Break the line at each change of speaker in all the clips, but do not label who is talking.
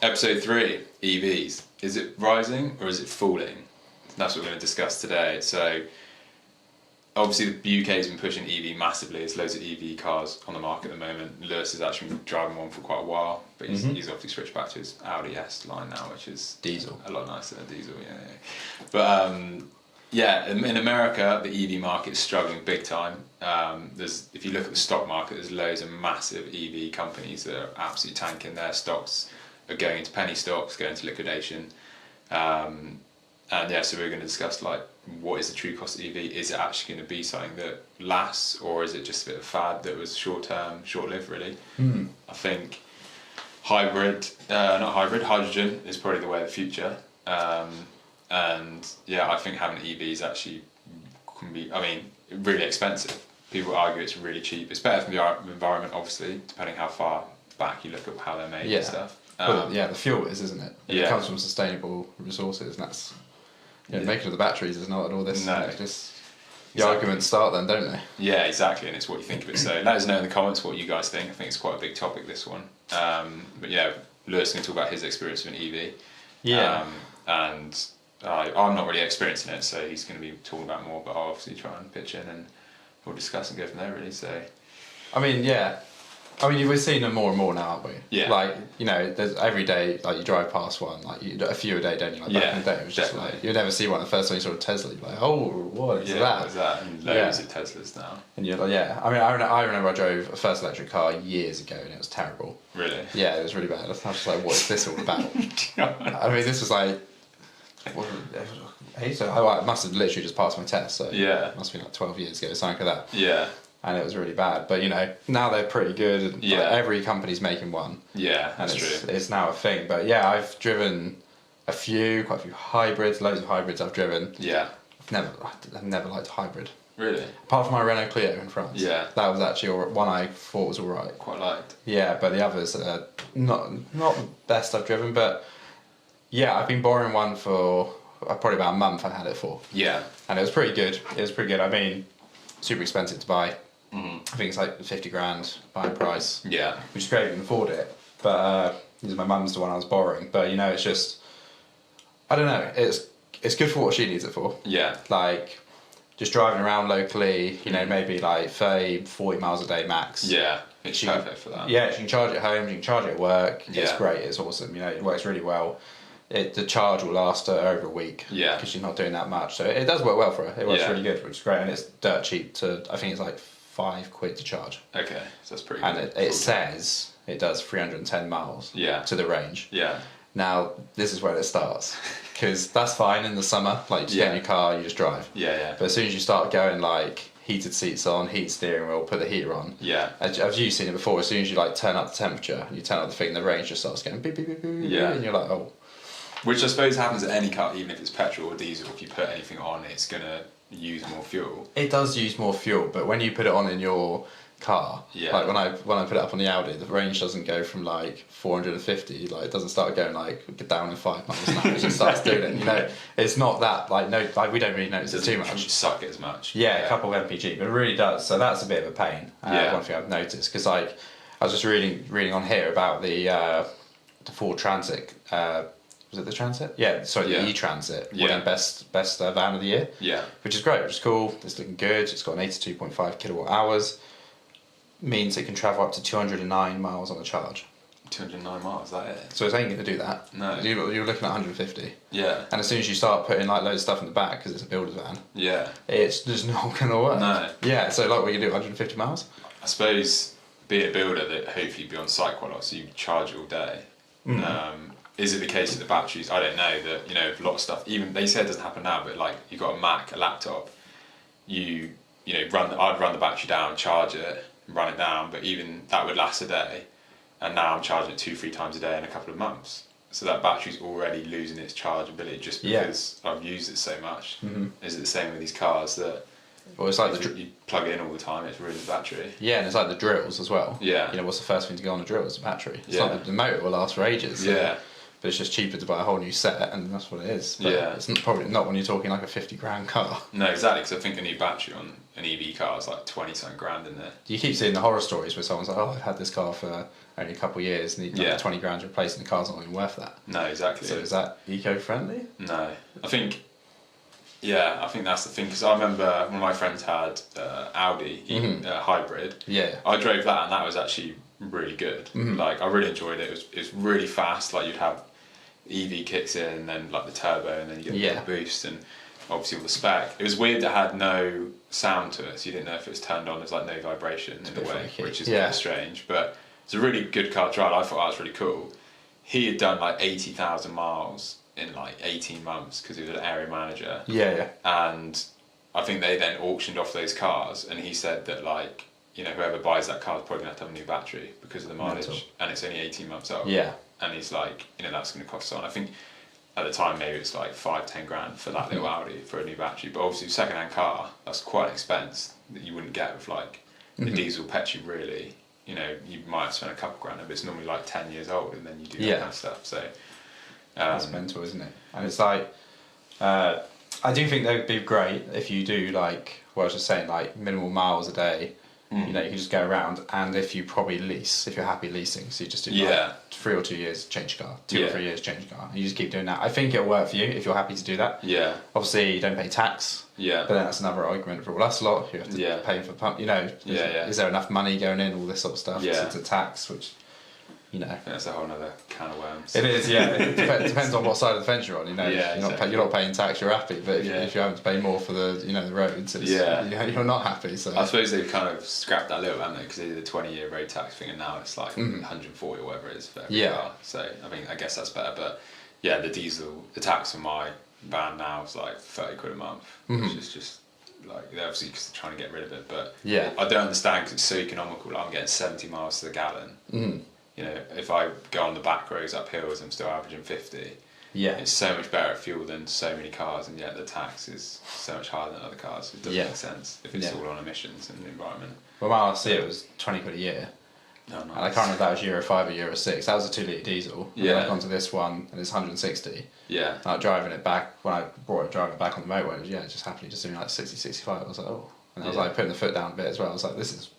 Episode 3, EVs. Is it rising or is it falling? That's what we're going to discuss today. So, obviously the UK has been pushing EV massively. There's loads of EV cars on the market at the moment. Lewis has actually been driving one for quite a while, but he's obviously switched back to his Audi S line now, which is
diesel.
A lot nicer than diesel, yeah. But in America, the EV market is struggling big time. If you look at the stock market, there's loads of massive EV companies that are absolutely tanking. Their stocks are going into penny stocks, going into liquidation. So we're going to discuss what is the true cost of EV? Is it actually going to be something that lasts, or is it just a bit of fad that was short-term, short-lived really? I think hydrogen is probably the way of the future. I think having EVs actually can be, really expensive. People argue it's really cheap. It's better for the environment, obviously, depending how far back you look at how they're made and stuff.
The fuel isn't it? It comes from sustainable resources, and that's making of the batteries is not all this.
No.
The arguments start then, don't they?
Yeah, exactly, and it's what you think of it. So let us know in the comments what you guys think. I think it's quite a big topic, this one. Lewis is going to talk about his experience with an EV. I'm not really experiencing it, so he's going to be talking about more, but I'll obviously try and pitch in and we'll discuss and go from there, really. So,
we're seeing them more and more now, aren't we?
Yeah.
There's every day, you drive past one, a few a day, don't you? Back in the day, it was just you'd never see one. The first time you saw a Tesla, you'd be like, oh, what is that?
What is that? And loads of Teslas now.
And you're like, I remember I drove a first electric car years ago, and it was terrible.
Really?
Yeah, it was really bad. I was just like, what is this all about? This was like... I must have literally just passed my test, so it must have been 12 years ago, something like that.
Yeah.
And it was really bad, but now they're pretty good. And, every company's making one.
Yeah,
and
that's true.
It's now a thing. But I've driven quite a few hybrids, loads of hybrids I've driven.
Yeah.
I've never liked hybrid.
Really?
Apart from my Renault Clio in France.
Yeah.
That was actually one I thought was alright.
Quite liked.
Yeah, but the others are not the best I've driven, but I've been borrowing one for probably about a month. I had it for.
Yeah.
And it was pretty good. Super expensive to buy. I think it's like 50 grand buying price.
Yeah.
Which is great, you can afford it. But my mum's the one I was borrowing. But it's just, I don't know. It's good for what she needs it for.
Yeah.
Just driving around locally. Maybe 30, 40 miles a day max.
Yeah. It's perfect for that.
Yeah, she can charge it at home. She can charge it at work.
Yeah.
It's great. It's awesome. It works really well. The charge will last her over a week.
Yeah.
Because she's not doing that much. So it does work well for her. It works really good, which is great. And it's dirt cheap I think it's like £5 to charge.
Okay, so that's pretty good.
And it says it does 310 miles to the range.
Yeah.
Now, this is where it starts. Because that's fine in the summer. You just get in your car, you just drive.
Yeah.
But as soon as you start going heated seats on, heated steering wheel, put the heater on.
Yeah.
Have you seen it before? As soon as you turn up the temperature, and you turn up the thing, the range just starts getting beep, beep, beep, beep.
Yeah.
And you're like, oh.
Which I suppose happens at any car, even if it's petrol or diesel. If you put anything on, it's going to use more fuel.
It does use more fuel, but when you put it on in your car, when I put it up on the Audi, the range doesn't go from 450, it doesn't start going down in 5 miles an hour. It just starts doing it. It's not that we don't really notice it too much.
It doesn't suck it as much.
Yeah, a couple of mpg, but it really does. So that's a bit of a pain. One thing I've noticed, because I was just reading on here about the Ford Transit. Was it the Transit? Yeah, sorry, the E-Transit winning best van of the year.
Yeah.
Which is great, which is cool. It's looking good. It's got an 82.5 kilowatt hours. Means it can travel up to 209 miles on a charge.
209 miles, is that it?
So it ain't going to do that.
No.
You're looking at 150.
Yeah.
And as soon as you start putting loads of stuff in the back, because it's a builder's van, it's just not going to work.
No.
Yeah, so what you do, 150 miles?
I suppose, be a builder that hopefully be on site quite a lot, so you charge all day. Is it the case with the batteries? I don't know. That a lot of stuff. Even they say it doesn't happen now, but you've got a Mac, a laptop. I'd run the battery down, charge it, run it down, but even that would last a day. And now I'm charging it 2-3 times a day in a couple of months. So that battery's already losing its chargeability just because I've used it so much. Is it the same with these cars that?
Well, it's
you plug it in all the time, it's ruined the battery.
Yeah, and it's like the drills as well.
Yeah.
What's the first thing to go on the drill is the battery. It's not the motor will last for ages. So.
Yeah.
but it's just cheaper to buy a whole new set, and that's what it is. But it's probably not when you're talking like a 50 grand car.
No, exactly, because I think a new battery on an EV car is like 20 something grand in there.
You keep seeing the horror stories where someone's like, oh, I've had this car for only a couple of years, and like 20 grand replacing the car's not even worth that.
No, exactly.
So is that eco-friendly?
No, I think that's the thing, because I remember one of my friends had Audi hybrid.
Yeah.
I drove that, and that was actually really good. Like, I really enjoyed it. It was really fast. Like, you'd have EV kicks in, and then like the turbo, and then you get the boost, and obviously all the spec. It was weird that it had no sound to it, so you didn't know if it was turned on. There's like no vibration in a way, which is a bit strange. But it's a really good car to ride. I thought that was really cool. He had done like 80,000 miles in like 18 months because he was an area manager.
Yeah.
And I think they then auctioned off those cars, and he said that, like, you know, whoever buys that car is probably going to have a new battery because of the mileage, and it's only 18 months old.
Yeah.
And he's like, you know, that's going to cost on. I think at the time maybe it's like 5-10 grand for that little Audi for a new battery, but obviously second-hand car, that's quite an expense that you wouldn't get with like a diesel petrol. Really, you know, you might have spent a couple grand, but it's normally like 10 years old, and then you do that kind of stuff. So
that's mental, isn't it? And it's like, I do think they would be great if you do, like what I was just saying, like minimal miles a day. You know, you can just go around, and if you probably lease, if you're happy leasing, so you just do like 3 or 2 years, change car, 2 or 3 years, change car. You just keep doing that. I think it'll work for you if you're happy to do that.
Yeah.
Obviously, you don't pay tax.
Yeah.
But then that's another argument for all us lot. You have to pay for pump. You know, is there enough money going in? All this sort of stuff.
Yeah.
To tax, which, you know,
that's a whole other can of worms.
It is, yeah. It depends on what side of the fence you're on. You know, you're not paying tax, you're happy. But if you're having to pay more for the the roads, you're not happy. So
I suppose they've kind of scrapped that a little, haven't they? Because they did a 20-year road tax thing, and now it's like 140 or whatever it is for every car. So I guess that's better. But yeah, the tax for my van now is like 30 quid a month, which is just like, they're obviously just trying to get rid of it. But I don't understand, because it's so economical. Like, I'm getting 70 miles to the gallon. You know, if I go on the back roads up hills, I'm still averaging 50.
Yeah.
It's so much better at fuel than so many cars, and yet the tax is so much higher than other cars. It doesn't make sense if it's all on emissions and the environment.
Well, my last year was 20 quid a year.
Oh, nice.
And I can't remember if that was Euro 5 or Euro 6. That was a 2 litre diesel. And then I got onto this one, and it's 160.
Yeah.
And driving it back, when I driving it back on the motorway, it was, just happily just doing like 60, 65. I was like, oh. And I was like putting the foot down a bit as well. I was like, this is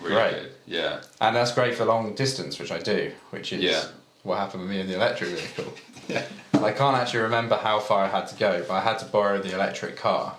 really
great.
Good. Yeah.
And that's great for long distance, which I do, which is what happened with me in the electric vehicle. I can't actually remember how far I had to go, but I had to borrow the electric car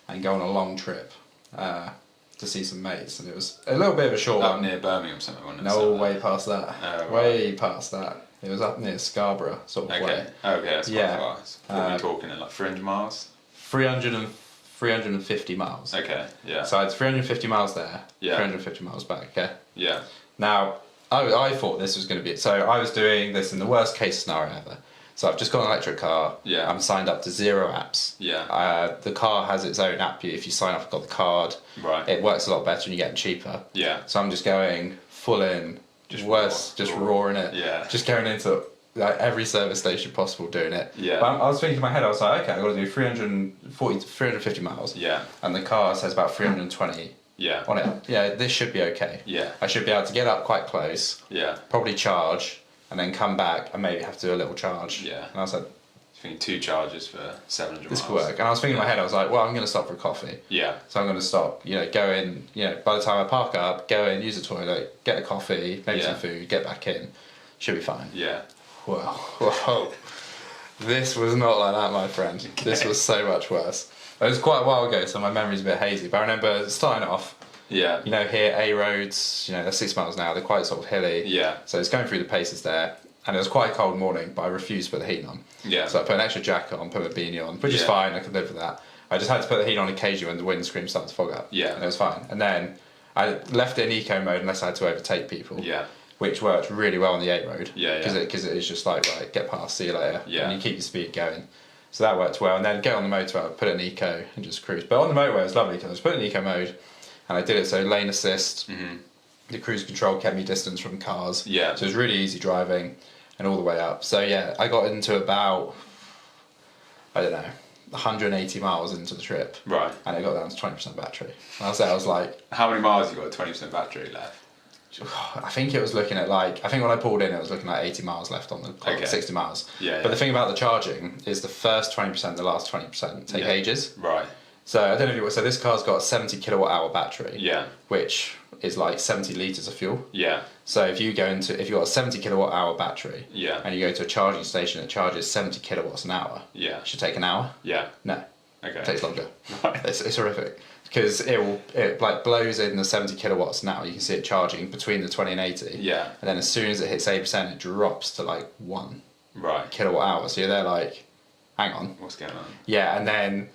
and go on a long trip to see some mates, and it was a little bit of a short one.
Up near Birmingham or something, wasn't it?
No, way past that.
Oh,
way past that. It was up near Scarborough, sort of way.
Okay, that's quite far. What are we talking in, like 300 miles?
350 miles.
Okay, yeah.
So it's 350 miles there, 350 miles back, okay?
Yeah.
Now, I thought this was going to be... So I was doing this in the worst case scenario ever. So I've just got an electric car.
Yeah.
I'm signed up to 0 apps.
Yeah.
The car has its own app. If you sign up, I've got the card.
Right.
It works a lot better and you get them cheaper.
Yeah.
So I'm just going full in, just roaring it.
Yeah.
Just going into like every service station possible doing it.
Yeah.
But I was thinking in my head, I was like, okay, I've got to do 350 miles.
Yeah.
And the car says about 320 on it. Yeah, this should be okay.
Yeah.
I should be able to get up quite close.
Yeah.
Probably charge, and then come back and maybe have to do a little charge.
Yeah.
And I was like,
I think 2 charges for 700
this
miles.
could work. And I was thinking in my head, I was like, well, I'm going to stop for a coffee.
Yeah.
So I'm going to stop, go in, by the time I park up, go in, use the toilet, get a coffee, maybe some food, get back in. Should be fine.
Yeah.
Whoa. This was not like that, my friend. Okay. This was so much worse. It was quite a while ago, so my memory's a bit hazy, but I remember starting off.
Yeah.
Here, A roads, they're 6 miles an hour, they're quite sort of hilly.
Yeah.
So it's going through the paces there, and it was quite a cold morning, but I refused to put the heat on.
Yeah.
So I put an extra jacket on, put my beanie on, which is fine, I could live with that. I just had to put the heat on occasionally when the windscreen started to fog up.
Yeah.
And it was fine. And then I left it in eco mode unless I had to overtake people.
Yeah.
Which worked really well on the 8 road.
Yeah.
Because it is just like, right, get past, see you later.
Yeah.
And you keep your speed going. So that worked well. And then get on the motorway, put it in eco and just cruise. But on the motorway it was lovely because I was put in eco mode and I did it so lane assist.
Mm-hmm.
The cruise control kept me distance from cars.
Yeah.
So it was really easy driving and all the way up. So yeah, I got into about, 180 miles into the trip.
Right.
And it got down to 20% battery. And I was like...
How many miles you got 20% battery left?
I think it was looking at like, I think when I pulled in, it was looking at 80 miles left on the clock,
Okay.
60 miles.
Yeah.
But the thing about the charging is the first 20%, the last 20% take ages.
Right.
So I don't know if you, so this car's got a 70 kilowatt hour battery.
Yeah.
Which is like 70 litres of fuel. Yeah. So if you've got a 70 kilowatt hour battery.
Yeah.
And you go to a charging station that charges 70 kilowatts an hour.
Yeah.
It should take an hour.
Yeah.
No.
Okay.
It takes longer.
Right.
It's horrific. Because it like blows in the 70 kilowatts now. You can see it charging between the 20 and 80.
Yeah.
And then as soon as it hits 8%, it drops to like 1
Right.
kilowatt hour. So you're there like, hang on.
What's going on?
Yeah, and then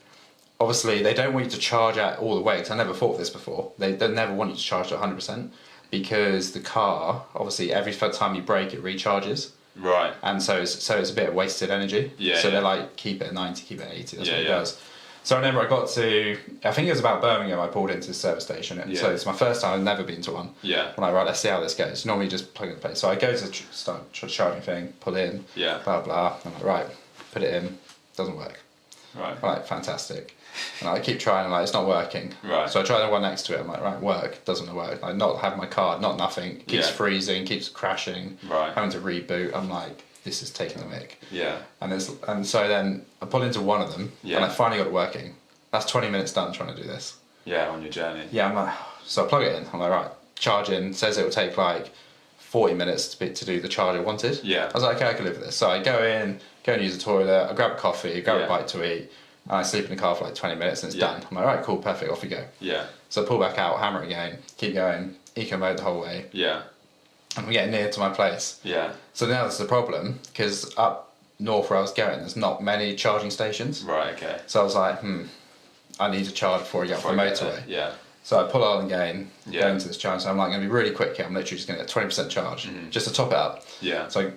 obviously they don't want you to charge at all the way, because I never thought of this before. They never want you to charge at 100% because the car, obviously every time you brake it recharges.
Right.
And so it's a bit of wasted energy.
Yeah.
So they're like, keep it at 90, keep it at 80, that's what it
Yeah.
does. So I remember I got to, I think it was about Birmingham, I pulled into the service station.
Yeah.
So it's my first time, I've never been to one.
Yeah.
I'm like, right, let's see how this goes. Normally just plug and play. So I go to the charging thing, pull in,
Yeah.
blah, blah. I'm like, right, put it in, doesn't work.
Right.
I'm like, fantastic. And I keep trying, like, it's not working.
Right.
So I try the one next to it, I'm like, right, work, doesn't work. Like, not have my card, not nothing, keeps
Yeah.
freezing, keeps crashing,
Right.
having to reboot. I'm like, this is taking the mick.
Yeah.
And so then I pull into one of them,
Yeah.
and I finally got it working. That's 20 minutes done trying to do this.
Yeah, on your journey.
Yeah, I'm like, so I plug it in. I'm like, right, charge in. Says it will take like 40 minutes to do the charge I wanted.
Yeah.
I was like, okay, I can live with this. So I go in, go and use the toilet. I grab a coffee, grab
Yeah.
a bite to eat, and I sleep in the car for like 20 minutes, and it's
Yeah.
done. I'm like, right, cool, perfect, off we go.
Yeah.
So I pull back out, hammer it again, keep going, eco mode the whole way,
Yeah.
and I'm getting near to my place.
Yeah.
So now that's the problem, because up north where I was going, there's not many charging stations.
Right. Okay.
So I was like, I need to charge before I get off the
Before I get
motorway.
there. Yeah.
So I pull on again,
Yeah.
go into this charge. So I'm like, going to be really quick here. I'm literally just going to get 20% charge, just to top it up.
Yeah.
So I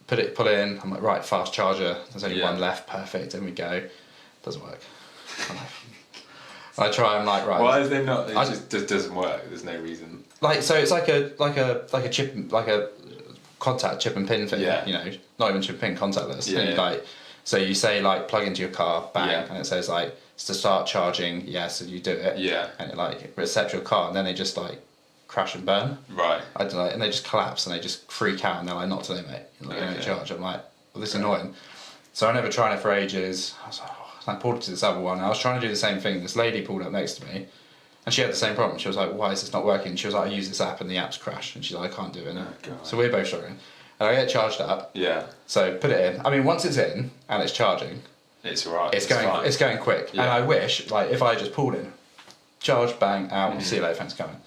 pull it in. I'm like, right, fast charger. There's only
Yeah.
one left. Perfect. In we go. Doesn't work. I try. I'm like, right.
Why is there not? It just doesn't work. There's no reason.
Like, so it's like a chip, like a contact chip and pin thing.
Yeah.
You know, not even chip and pin, contactless.
Yeah,
And you
yeah.
like, so you say like plug into your car, bang,
Yeah.
and it says like to start charging. Yes, and you do it.
Yeah.
And it like resets your car, and then they just like crash and burn.
Right.
I don't know, and they just collapse and they just freak out, and they're like, not today, mate. You're like,
Okay.
in charge. I'm like, well, this is annoying. So I never tried it for ages. I was like, oh. I pulled it to this other one. I was trying to do the same thing. This lady pulled up next to me, and she had the same problem. She was like, why is this not working? She was like, I use this app and the app's crashed. And she's like, I can't do it.
Oh, God.
So we're both struggling. And I get charged up.
Yeah.
So put it in. I mean, once it's in and it's charging,
It's alright.
it's going quick.
Yeah.
And I wish, like, if I just pulled in, charge, bang, out, see you later, thanks for coming.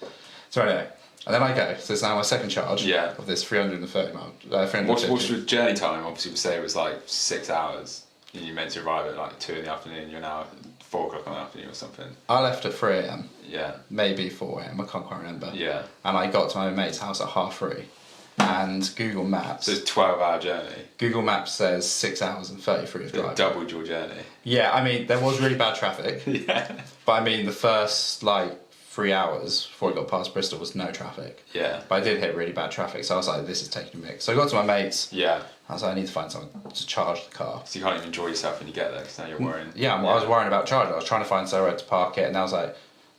So anyway, and then I go. So it's now my second charge
Yeah.
of this 330 mile. 350.
What's your journey time? Obviously, we say it was like 6 hours. And you meant to arrive at like 2 in the afternoon. You're now at 4 o'clock in the afternoon or something.
I left at 3 a.m.
Yeah.
Maybe 4 a.m. I can't quite remember.
Yeah.
And I got to my mate's house at 3:30. And Google Maps.
So it's a 12-hour journey.
Google Maps says 6 hours and 33 of
So it
driving.
doubled your journey.
Yeah, I mean, there was really bad traffic.
Yeah.
But I mean, the first like 3 hours before I got past Bristol was no traffic.
Yeah.
But I did hit really bad traffic, so I was like, this is taking a mix. So I got to my mate's.
Yeah.
I was like, I need to find something to charge the car.
So you can't even enjoy yourself when you get there because now you're worrying.
Yeah, I was worrying about charging. I was trying to find somewhere to park it, and I was like,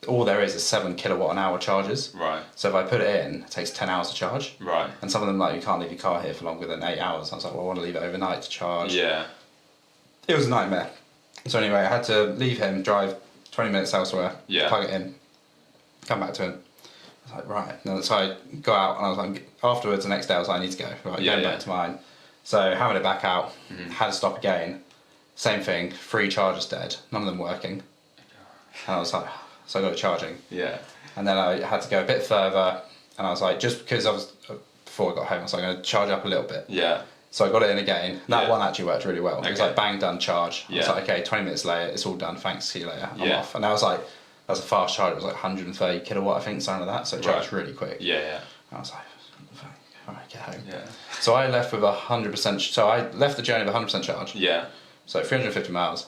all there is 7 kilowatt an hour charges.
Right.
So if I put it in, it takes 10 hours to charge.
Right.
And some of them, like, you can't leave your car here for longer than 8 hours. I was like, well, I want to leave it overnight to charge.
Yeah.
It was a nightmare. So anyway, I had to leave him, drive 20 minutes elsewhere,
Yeah.
plug it in, come back to him. I was like, right. And so I got out, and I was like, afterwards, the next day, I was like, I need to go. Right,
Yeah,
going
yeah.
back to mine. So hammered it back out, had to stop again. Same thing, 3 chargers dead, none of them working. And I was like, so I got it charging.
Yeah.
And then I had to go a bit further, and I was like, just because I was, before I got home, I was like, I'm going to charge up a little bit.
Yeah.
So I got it in again. That
Yeah.
one actually worked really well. It was
Okay.
like bang, done, charge. I was
Yeah.
like, okay, 20 minutes later, it's all done, thanks, see you later, I'm
Yeah.
off. And I was like, that was a fast charge, it was like 130 kilowatt, I think, something like that, so it charged really quick.
Yeah. Yeah.
And I was like, alright, get home.
Yeah.
So I left with 100%, so I left the journey with 100% charge.
Yeah.
So 350 miles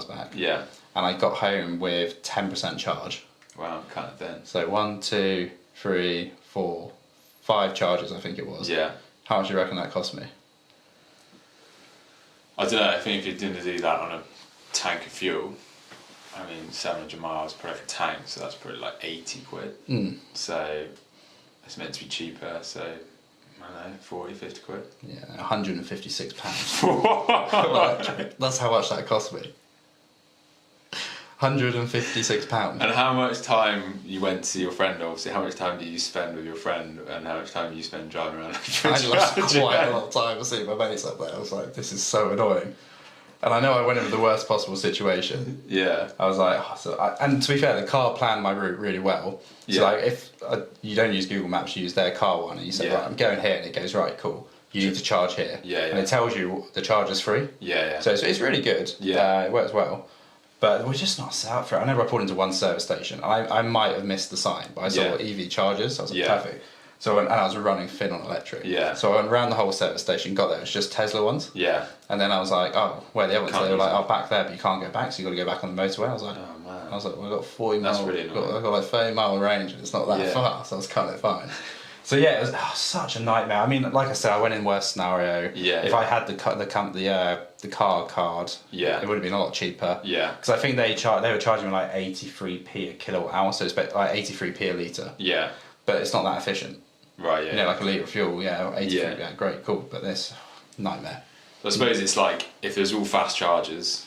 back.
Yeah.
And I got home with 10% charge.
Wow. Kind of then.
So 1, 2, 3, 4, 5 charges, I think it was.
Yeah.
How much do you reckon that cost me?
I don't know. I think if you're going to do that on a tank of fuel, I mean, 700 miles per tank, so that's probably like 80 quid. So it's meant to be cheaper, so I don't know, 40, 50 quid.
Yeah, £156. Like, that's how much that cost me. £156.
And how much time you went to see your friend? Obviously, how much time do you spend with your friend, and how much time do you spend driving around?
I lost quite a lot of time to see my mates up there. I was like, this is so annoying. And I know I went in with the worst possible situation.
Yeah.
I was like, and to be fair, the car planned my route really well. So like, if you don't use Google Maps, you use their car one, and you say, right, I'm going here, and it goes, right, cool. You need to charge here.
Yeah.
And it tells you the charge is free.
Yeah.
So it's really good.
Yeah.
It works well. But we're just not set up for it. I never pulled into one service station. I might have missed the sign, but I saw EV chargers. I was like, perfect. So and I was running thin on electric. Yeah. So I went around the whole service station, got there. It was just Tesla ones. Yeah. And then I was like, oh, where are the other ones? They were like, oh, back there, but you can't go back, so you got to go back on the motorway. I was like, oh man. I was like, well, I've got 40 miles. That's really annoying. I've got like 30-mile range, and it's not that far, so I was kind of fine. So yeah, it was such a nightmare. I mean, like I said, I went in worst scenario. Yeah. If I had the car card, it would have been a lot cheaper. Yeah. Because I think they were charging me like 83p a kilowatt hour, so it's like 83p a litre. Yeah. But it's not that efficient. Right. Yeah. You know, like a litre of fuel. Yeah. 83. Yeah. Great. Cool. But this nightmare.
I suppose it's like if there's all fast chargers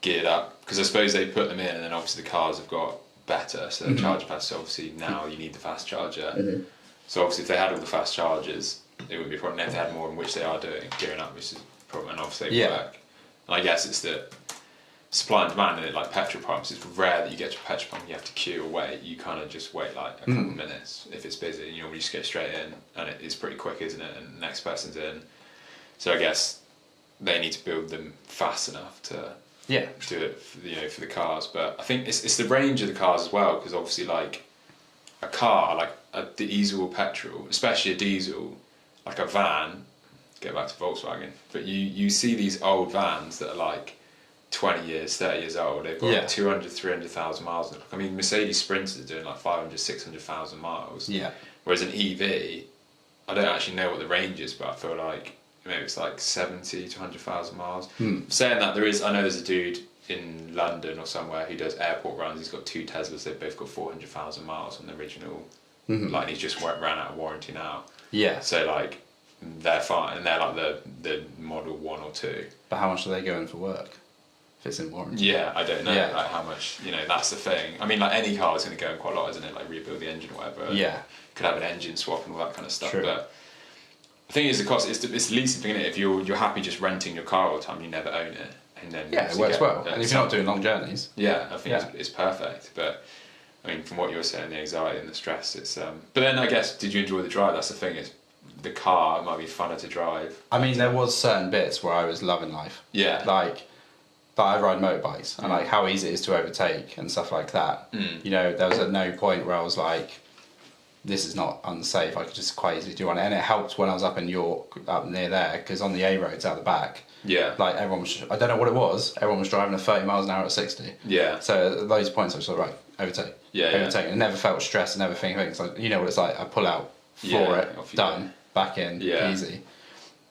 geared up, because I suppose they put them in, and then obviously the cars have got better, so they charge faster. So obviously now you need the fast charger. Mm-hmm. So obviously if they had all the fast chargers, it wouldn't be a problem. And if they had more, in which they are doing, gearing up, which is a problem, and obviously they work. And I guess it's the supply and demand, and like petrol pumps, it's rare that you get to a petrol pump and you have to queue or wait. You kind of just wait like a couple of minutes if it's busy, and you normally just go straight in, and it's pretty quick, isn't it? And the next person's in. So I guess they need to build them fast enough to do it, for the cars. But I think it's the range of the cars as well, because obviously like a car, like a diesel or petrol, especially a diesel, like a van, go back to Volkswagen, but you see these old vans that are like 20 years, 30 years old, they've got 200, 300,000 miles. I mean, Mercedes Sprinters are doing like 500, 600,000 miles. Yeah. Whereas an EV, I don't actually know what the range is, but I feel like maybe it's like 70 to 100,000 miles. Saying that, I know there's a dude in London or somewhere who does airport runs. He's got 2 Teslas. They've both got 400,000 miles on the original. Like, he's just ran out of warranty now. Yeah. So like, they're fine, and they're like the model 1 or 2.
But how much are they going for work if it's in warranty?
Yeah, I don't know. Yeah. Like how much, that's the thing. I mean, like any car is going to go in quite a lot, isn't it? Like rebuild the engine or whatever. Yeah. Could have an engine swap and all that kind of stuff. True. But the thing is, the cost. It's the least thing in it. If you're happy just renting your car all the time, you never own it, and then
it works well. And if you're not doing long journeys,
I think it's perfect. But I mean, from what you were saying, the anxiety and the stress, it's. But then I guess, did you enjoy the drive? That's the thing. Is the car might be funner to drive.
I mean, there was certain bits where I was loving life. Yeah. Like, but I ride motorbikes, and like how easy it is to overtake and stuff like that. There was at no point where I was like, this is not unsafe. I could just quite easily do one, and it helped when I was up in York, up near there, because on the A roads out the back. Yeah. Like everyone was, I don't know what it was. Everyone was driving at 30 miles an hour at 60. Yeah. So at those points I was like, right, overtake. Yeah. Overtake. And never felt stressed. Never thinking. So you know what it's like. I pull out, floor it, done, back in, easy.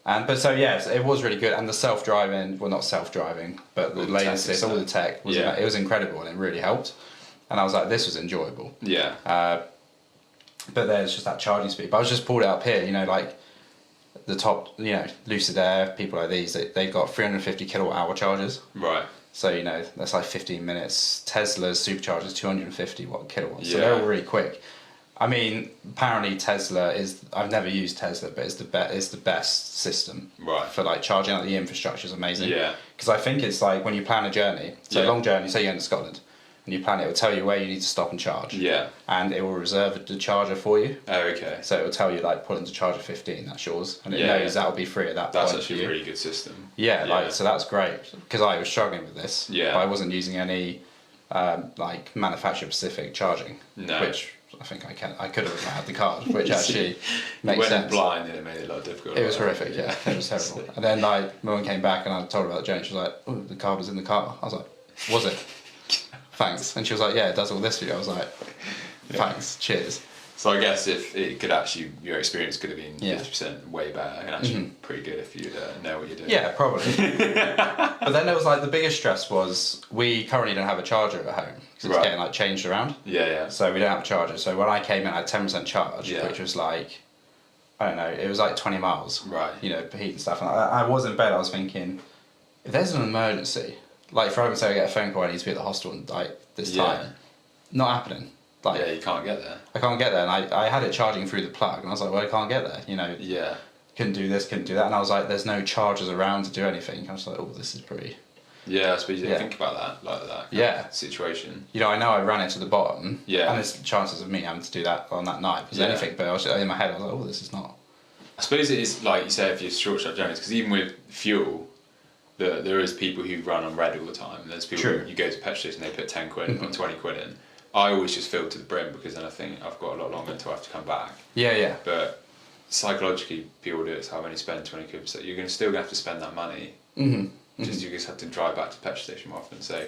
It was really good. And the self-driving, well, not self-driving, but the latest, all the tech, it was incredible, and it really helped. And I was like, this was enjoyable. Yeah. But there's just that charging speed. But I was just pulled it up here, like the top, Lucid Air, people like these, they've got 350 kilowatt hour chargers. Right. So, that's like 15 minutes. Tesla's superchargers, 250 kilowatts. Yeah. So they're all really quick. I mean, apparently Tesla is, I've never used Tesla, but it's the best system. Right. For like charging out. The infrastructure is amazing. Yeah. Because I think it's like when you plan a journey, so a long journey, say you're going to Scotland, and you plan it will tell you where you need to stop and charge. Yeah. And it will reserve the charger for you. Oh, okay. So it will tell you, like, pull into charger 15, that's yours. And it knows that will be free at that point.
That's actually a really good system.
Yeah, so that's great. Because I was struggling with this. Yeah. But I wasn't using any, manufacturer-specific charging. No. Which I think I could have had the card, which actually makes sense.
When blind, and it made it a lot difficult.
It was horrific, yeah. It was terrible. And then, my mum came back and I told her about the journey. She was like, oh, the card was in the car. I was like, was it? Thanks. And she was like, yeah, it does all this for you. I was like, thanks, cheers.
So I guess if it could actually, your experience could have been
Yeah.
50% way better, and actually pretty good if you know what you're doing.
Yeah, probably. But then there was like the biggest stress was we currently don't have a charger at home because it's
Right.
getting like changed around.
Yeah.
So we don't have a charger. So when I came in, I had 10% charge,
Yeah.
which was like, I don't know, it was like 20 miles.
Right.
You know, heat and stuff. And I was in bed, I was thinking, if there's an emergency, like for argument's sake, I get a phone call, I need to be at the hospital like this
Yeah.
time. Not happening. Like,
Yeah, you can't get there.
I can't get there. And I had it charging through the plug, and I was like, well, I can't get there. You know,
Yeah.
couldn't do this, couldn't do that. And I was like, there's no chargers around to do anything. I was like, oh, this is pretty...
Yeah, I suppose you didn't
Yeah.
think about that, like that
Yeah.
situation.
You know, I know I ran it to the bottom.
Yeah.
And there's chances of me having to do that on that night. Because
Yeah.
anything, but I was, in my head, I was like, oh, this is not...
I suppose it is like you say if you're short shot journeys, because even with fuel, there is people who run on red all the time. There's people
True.
who you go to petrol station, they put 10 quid in, put 20 quid in. I always just fill to the brim because then I think I've got a lot longer until I have to come back.
Yeah.
But psychologically, people do it. So I'm only spending 20 quid, so you're still gonna have to spend that money. Just you just have to drive back to the petrol station more often. So,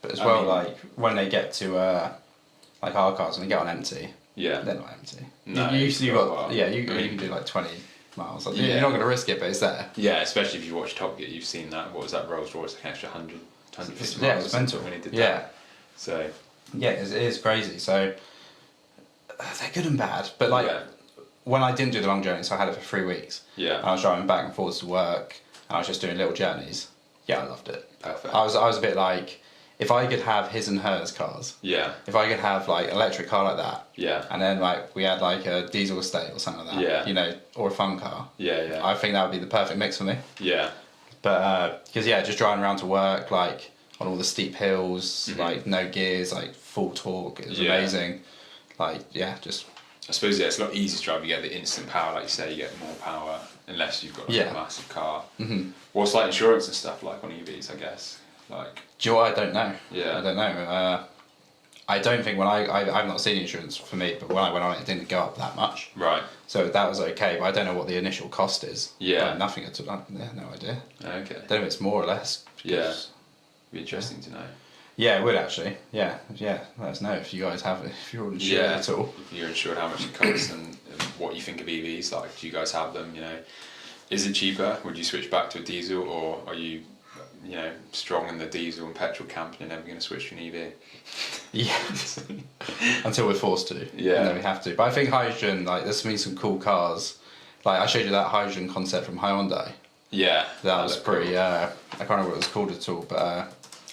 But as
I
well,
mean-
like, when they get to, like, our cars, when they get on empty,
yeah,
they're not empty.
No,
you
it's
got,
got a while.
yeah, you can do like 20 miles. Like,
Yeah.
You're not going to risk it, but it's there.
yeah. Especially if you watch Top Gear, you've seen that. What was that Rolls Royce? Like an extra 150
Yeah,
miles
it's
or
mental.
something when he did
Yeah.
that. So
Yeah, it is crazy. So, they're good and bad. But, like,
yeah,
when I didn't do the long journey, so I had it for 3 weeks,
yeah,
and I was driving back and forwards to work, and I was just doing little journeys, yeah, I loved it.
perfect.
I was a bit like, if I could have his and hers cars,
Yeah,
if I could have, like, electric car like that,
yeah,
and then, like, we had, like, a diesel estate or something like that,
Yeah.
you know, or a fun car,
yeah,
I think that would be the perfect mix for me.
yeah.
But because yeah, just driving around to work like on all the steep hills, like no gears, like full torque, it was
Yeah.
amazing. Like yeah, just
I suppose yeah, it's a lot easier to drive. You get the instant power, like you say, you get more power unless you've got like,
Yeah.
a massive car. What's like insurance and stuff like on EVs? I guess like
do you know what? I don't know.
Yeah.
I don't know. I don't think when I've not seen insurance for me, but when I went on it didn't go up that much.
right.
So that was okay, but I don't know what the initial cost is.
Yeah.
Like, nothing at all. Yeah, no idea.
Okay.
Don't know if it's more or less.
Yeah.
because-
Be interesting to know.
Yeah, it would actually. Yeah. Let us know if you guys have it, if you're insured
Yeah.
at all.
If you're insured, how much it costs and what you think of EVs. Like, do you guys have them? You know, is it cheaper? Would you switch back to a diesel, or are you, you know, strong in the diesel and petrol camp and you're never going to switch to an EV?
Yeah. Until we're forced to.
Yeah.
And then we have to. But I think hydrogen, like, there's been some cool cars. Like, I showed you that hydrogen concept from Hyundai.
Yeah.
That was
looked
pretty,
cool.
I can't remember what it was called at all, but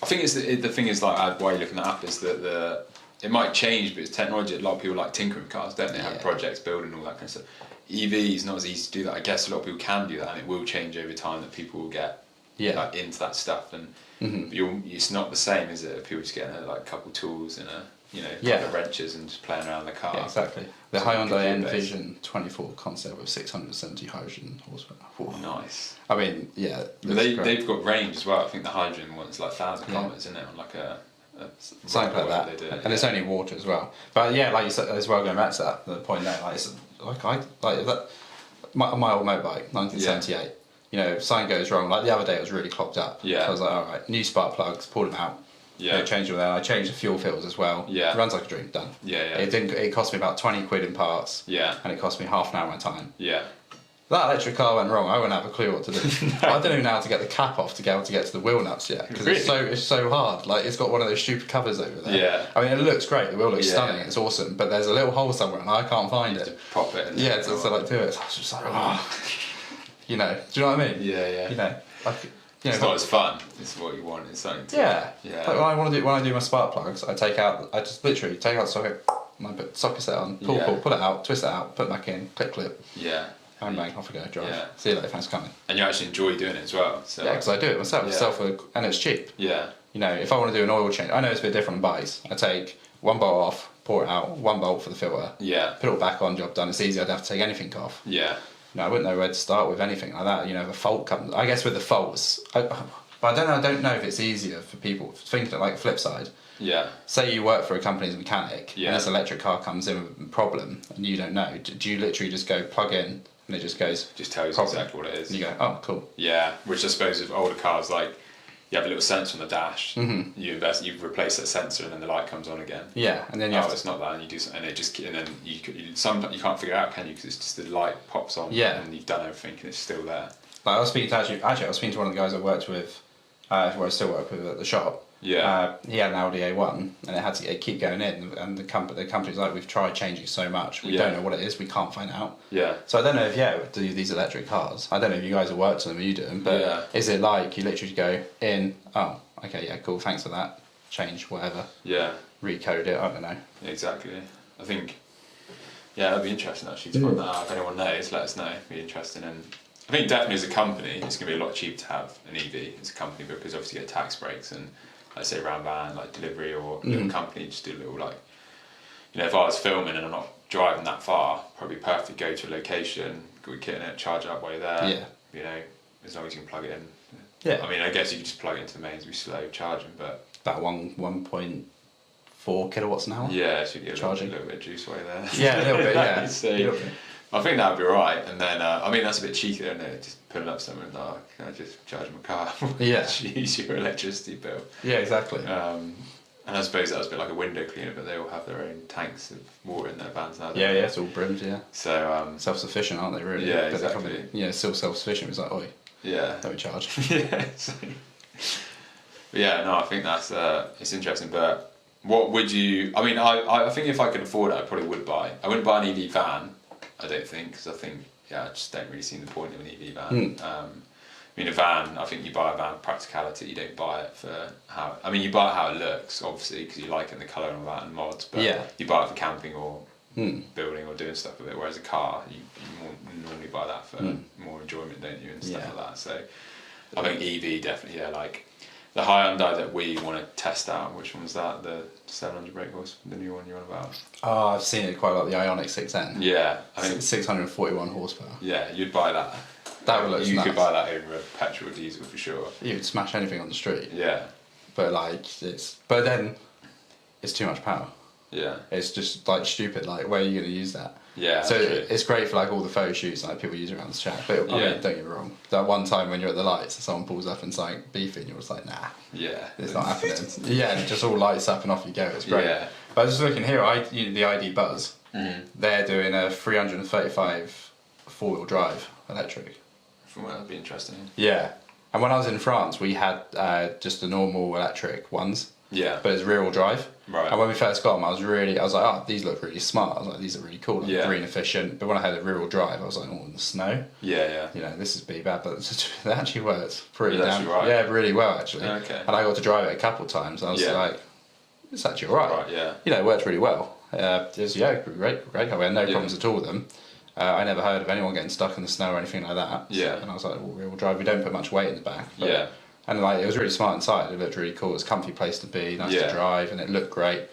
I think it's the thing is like why you're looking that up is that it might change, but it's technology. A lot of people like tinkering with cars, don't they? Have
Yeah.
projects, building all that kind of stuff. EV is not as easy to do that. I guess a lot of people can do that, and it will change over time. That people will get
yeah.
like, into that stuff, and it's not the same, is it? If people just getting like a couple tools and a
Yeah.
couple of wrenches and just playing around the car.
Yeah, exactly. The
So
Hyundai
computer based.
Envision 24 concept with 670 hydrogen horsepower. Whew.
Nice.
I mean, yeah.
But
that's great.
they've got range as well. I think the hydrogen one's like 1,000
Yeah.
kilometers, isn't it? On like a
Something like
road
that.
they do it,
And it's
yeah.
only water as well. But yeah, like you said as well, going back to that, the point there, like, it's, like that, my old motorbike, 1978. You know, if something goes wrong, like the other day it was really clogged up.
Yeah.
So I was like, alright, new spark plugs, pulled them out.
Yeah.
Changed them there. I changed the fuel filters as well.
Yeah.
Runs like a dream, done.
Yeah, yeah.
It cost me about 20 quid in parts.
Yeah.
And it cost me half an hour of my time.
Yeah.
That electric car went wrong. I wouldn't have a clue what to do. I don't even know how to get the cap off to be able to get to the wheel nuts yet because it's so hard. Like it's got one of those stupid covers over there.
Yeah.
I mean, it looks great. The wheel looks
Yeah.
stunning. It's awesome. But there's a little hole somewhere and I can't find
To
it.
pop it. And
Yeah, to like do it. So I was just like, oh. You know, do you know what I mean?
Yeah, yeah.
You know, like, you know,
It's not as fun. It's what you want. It's something to.
yeah.
Yeah.
Like when I do my spark plugs, I just literally take out the socket and I put socket set on, pull,
Yeah.
pull it out, twist it out, put it back in, clip,
Yeah.
bang bang, off we go, drive.
Yeah.
See you later, thanks for coming.
And you actually enjoy doing it as well. So.
Yeah, because I do it myself,
Yeah.
and it's cheap.
Yeah.
You know, if I want to do an oil change, I know it's a bit different on bikes. I take one bolt off, pour it out, one bolt for the filter,
Yeah.
put it all back on, job done. It's easy. I don't have to take anything off.
Yeah.
You know, I wouldn't know where to start with anything like that. You know, if a fault comes, I guess with the faults, but I don't know. I don't know if it's easier for people thinking it like flip side.
Yeah.
Say you work for a company as a mechanic,
Yeah.
and this electric car comes in with a problem, and you don't know. Do you literally just go plug in, and it just goes?
Just tells you
Problem.
exactly what it is.
And you go, oh, cool.
Yeah. Which I suppose with older cars, like you have a little sensor on the dash.
Mm-hmm.
You replace that sensor, and then the light comes on again.
Yeah, and then you
it's not that, and you do, and it just, and then you can't figure it out, can you? Because it's just the light pops on.
Yeah.
And you've done everything, and it's still there.
Like I was speaking to I was speaking to one of the guys I worked with, who I still work with at the shop.
Yeah.
He had an Audi A1, and it had to keep going in, and the company's like, we've tried changing so much, we don't know what it is, we can't find out.
Yeah.
So I don't know if do these electric cars. I don't know if you guys have worked on them or you do them, but is it like you literally go in? Oh, okay, yeah, cool, thanks for that. Change whatever.
Yeah.
Recode it. I don't know.
Exactly. I think. Yeah, that'd be interesting actually to find that out. If anyone knows, let us know. It'd be interesting, and I think definitely as a company, it's going to be a lot cheaper to have an EV as a company because obviously you get tax breaks and. Like say around van, like delivery or little company, just do a little like, if I was filming and I'm not driving that far, probably perfect go to a location, go kit in it, charge it up while you're there.
Yeah.
As long as you can plug it in.
Yeah.
I mean, I guess you can just plug it into the mains, be slow charging, but.
About 1.4 kilowatts an hour.
Yeah, so you get
charging.
A little bit of juice away there.
Yeah, a little bit, yeah.
So, a little bit. I think that'd be alright, and then that's a bit cheeky, isn't it? Just pulling up somewhere and can I just charge my car?
Yeah.
Use your electricity bill.
Yeah, exactly.
And I suppose that was a bit like a window cleaner, but they all have their own tanks of water in their vans now.
Yeah, it's all brimmed, yeah.
So
self-sufficient, aren't they? Really?
Yeah, exactly.
Still self-sufficient. It's like, oi.
Yeah.
Don't we charge?
Yeah. But yeah, no, I think that's it's interesting, but. What would you? I mean, I think if I could afford it, I probably would buy. I wouldn't buy an EV van. I don't think, because I think I just don't really see the point of an EV van. I mean, a van. I think you buy a van for practicality. You don't buy it for how. I mean, you buy it how it looks, obviously, because you like it in the colour and all that and mods. But you buy it for camping or building or doing stuff with it. Whereas a car, you normally buy that for more enjoyment, don't you, and stuff like that. So, I think EV definitely, like. The Hyundai that we want to test out, which one's that? The 700 brake horse, the new one you're on about?
Oh, I've seen it quite a lot, the Ioniq 6N.
Yeah. I think
641 horsepower.
Yeah, you'd buy that.
That would look
You
nuts.
could buy that over a petrol or diesel for sure.
You would smash anything on the street.
Yeah.
But but then it's too much power.
Yeah.
It's just like stupid, like where are you going to use that?
Yeah.
So it's great for like all the photo shoots like people use around the track. But I mean, don't get me wrong. That one time when you're at the lights and someone pulls up and something beefing, you're just like, nah.
Yeah.
It's not happening. Yeah, and it just all lights up and off you go. It's great. Yeah. But I was just looking here, the ID Buzz, they're doing a 335 four-wheel drive electric.
Well, that'd be interesting.
Yeah. And when I was in France, we had just the normal electric ones.
Yeah.
But it's rear-wheel drive.
Right.
And when we first got them, I was like, oh, these look really smart. I was like, these are really cool, like green efficient. But when I had a rear-wheel drive, I was like, oh, in the snow.
Yeah.
This is pretty bad, but it actually works pretty
damn. Right.
Yeah, really well actually.
Okay.
And I got to drive it a couple of times, and I was like, it's actually alright.
Right. Yeah.
It worked really well. It was great. I had no problems at all with them. I never heard of anyone getting stuck in the snow or anything like that.
Yeah.
And I was like, well, rear-wheel drive. We don't put much weight in the back. But, and it was really smart inside. It looked really cool. It was a comfy place to be, nice to drive, and it looked great.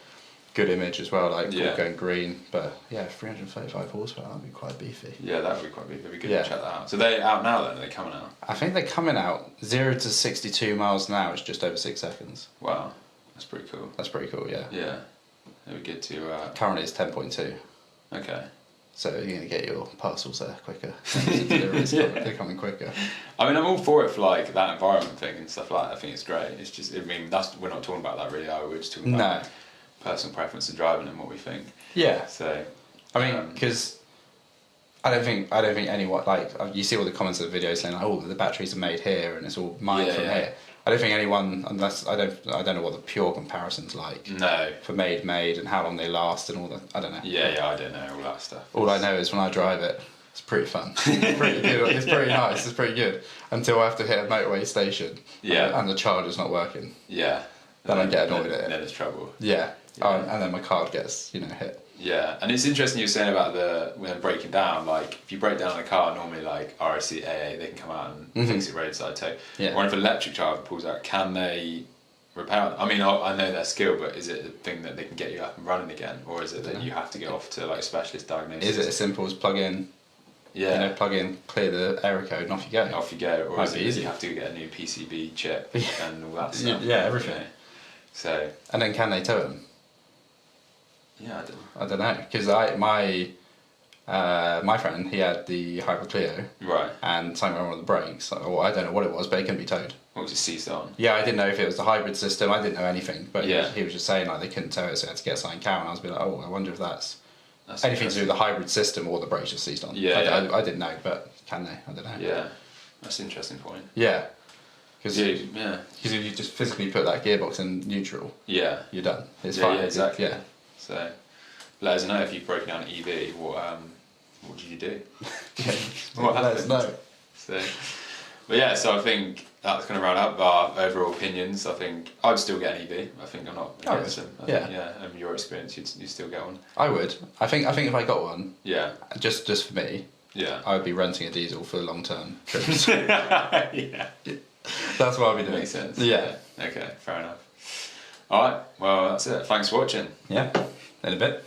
Good image as well, all going green. But 335 horsepower, that'd be quite beefy.
Yeah, that would be quite beefy. It'd be good to check that out. So they're out now then? Are they coming out?
I think they're coming out. 0 to 62 miles an hour is just over 6 seconds.
Wow, that's pretty cool.
That's pretty cool, yeah.
Yeah, it'd be good to...
Currently it's 10.2.
Okay.
So you're going to get your parcels there quicker. They're coming quicker.
I mean, I'm all for it for like that environment thing and stuff like that. I think it's great. It's just, we're not talking about that really, are we? We're just talking about personal preference and driving and what we think. Yeah. So,
I mean, because I don't think anyone, like, you see all the comments of the video saying, like, oh, the batteries are made here and it's all mined from here. I don't think anyone, unless I don't know what the pure comparison's like.
No.
For made and how long they last and all that. I don't know.
Yeah, I don't know all that stuff.
All I know is when I drive it, it's pretty fun. It's pretty good. It's pretty nice. It's pretty good until I have to hit a motorway station. And the charger's not working.
Yeah.
Then I get annoyed at it.
Then it's trouble.
Yeah. And then my card gets hit.
Yeah, and it's interesting you were saying about when breaking down, like, if you break down a car, normally, like, RSC, AA, they can come out and fix it roadside too. Yeah. Or if an electric driver pulls out, can they repair it? I mean, I know their skill, but is it a thing that they can get you up and running again? Or is it that you have to go off to, like, specialist diagnosis?
Is it as simple as plug in, plug in, clear the error code, and off you go?
Off you go. Or is it easy? You have to get a new PCB chip and all that stuff?
Yeah, everything.
So.
And then can they tow them?
Yeah,
I don't know, because my My friend, he had the Hybrid Clio,
Right.
and something wrong with the brakes. Or I don't know what it was, but it couldn't be towed.
What was it seized on?
Yeah, I didn't know if it was the hybrid system. I didn't know anything, but
Yeah.
he was just saying like they couldn't tow it, so they had to get something out. And I was like, oh, I wonder if that's
That's
anything to do with the hybrid system or the brakes just seized on.
Yeah,
I didn't know, but can they? I don't know.
Yeah, that's an interesting point.
Yeah, because
Yeah.
if you just physically put that gearbox in neutral,
Yeah.
you're done. It's
Yeah,
fine.
yeah, exactly.
Yeah.
So, let us know if you've broken down an EV. What did you do? What
Let us
happened?
know.
So, but yeah, so I think that's going to round up our overall opinions. I think I'd still get an EV. I think I'm not against them. I think, yeah. And your experience, you'd still get one.
I would. I think if I got one,
Yeah.
just for me,
Yeah.
I would be renting a diesel for long term trips.
Yeah.
That's what I'd be doing.
Makes sense.
Yeah.
Okay, fair enough. All right, well, that's it. Thanks for watching.
Yeah. In a bit.